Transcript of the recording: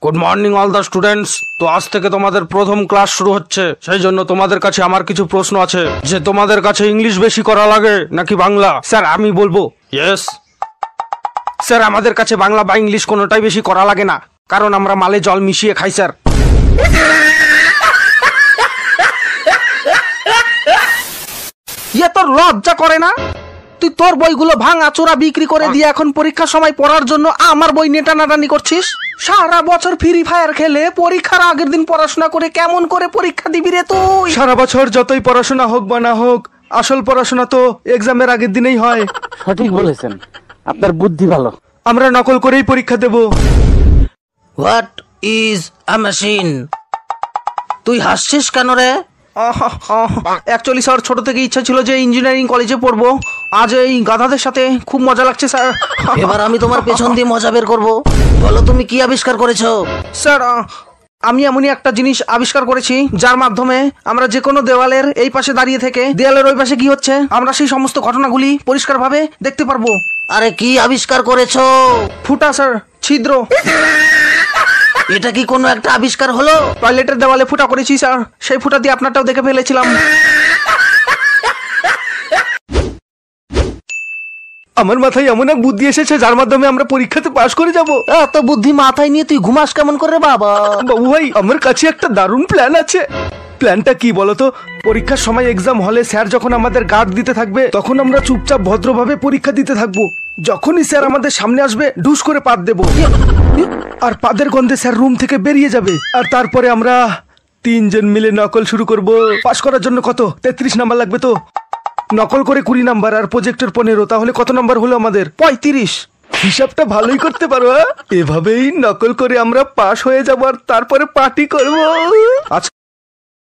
Good morning all the students. তো আজ থেকে তোমাদের প্রথম ক্লাস শুরু হচ্ছে, সেই জন্য তোমাদের কাছে আমার কিছু প্রশ্ন আছে যে তোমাদের কাছে ইংলিশ বেশি করা লাগে নাকি বাংলা। স্যার আমি বলবো ইয়েস। স্যার আমাদের কাছে বাংলা বা ইংলিশ কোনোটাই বেশি করা লাগে না, কারণ আমরা মালে জল মিশিয়ে খাই স্যার। ইয়ে তোর লজ্জা করে না? তুই তোর বইগুলো ভাঙা চোরা বিক্রি করে দিয়ে এখন পরীক্ষার সময় পড়ার জন্য আমার বই নিয়ে টানাটানি করছিস। সারা বছর ফ্রি ফায়ার খেলে পরীক্ষার আগের দিন পড়াশোনা করে কেমন করে পরীক্ষা দিবি রে তুই? সারা বছর যতই পড়াশোনা হোক বা না হোক, আসল পড়াশোনা তো এক্সামের আগের দিনেই হয়। সঠিক বলেছেন, আপনার বুদ্ধি ভালো। আমরা নকল করেই পরীক্ষা দেব। What is a machine? তুই হাসছিস কেন রে? অ্যাকচুয়ালি স্যার, ছোট থেকে ইচ্ছা ছিল যে ইঞ্জিনিয়ারিং কলেজে পড়বো। আজ এই গাধাদের সাথে খুব মজা লাগছে স্যার। এবার আমি তোমার পেছন দিয়ে মজা বের করবো। বলো তুমি কি আবিষ্কার করেছো? স্যার আমি এমনই একটা জিনিস আবিষ্কার করেছি যার মাধ্যমে আমরা যে কোনো দেওয়ালের এই পাশে দাঁড়িয়ে থেকে দেওয়ালের ওই পাশে কি হচ্ছে আমরা সেই সমস্ত ঘটনাগুলি পরিষ্কারভাবে দেখতে পারবো। আরে কি আবিষ্কার করেছো? ফুটা স্যার, ছিদ্র। এটা কি কোনো একটা আবিষ্কার হলো? টয়লেটের দেওয়ালে ফুটা করেছি স্যার, সেই ফুটা দিয়ে আপনারটাও দেখে ফেলেছিলাম। আমার মাথায় এমন এক বুদ্ধি এসেছে যার মাধ্যমে আমরা পরীক্ষাতে পাশ করে যাব। এত বুদ্ধি মাথায় নিয়ে তুই ঘুমাস কেমন করে বাবা? বাবু ভাই, আমার কাছে একটা দারুণ প্ল্যান আছে। প্ল্যানটা কি বলতো? পরীক্ষার সময় এক্সাম হলে স্যার যখন আমাদের গার্ড দিতে থাকবে, তখন আমরা চুপচাপ ভদ্রভাবে পরীক্ষা দিতে থাকবো। যখনই স্যার আমাদের সামনে আসবে, ঢুস করে পাদ দেব, আর পাদের গন্ধে স্যার রুম থেকে বেরিয়ে যাবে। আর তারপরে আমরা তিনজন মিলে নকল শুরু করব। পাস করার জন্য কত 33 নাম্বার লাগবে তো? নকল করে 20 নাম্বার আর প্রজেক্টর 15, তাহলে কত নাম্বার হলো আমাদের? 35। হিসাবটা ভালোই করতে পারো। এভাবেই নকল করে আমরা পাস হয়ে যাবো আর তারপরে পার্টি করবো।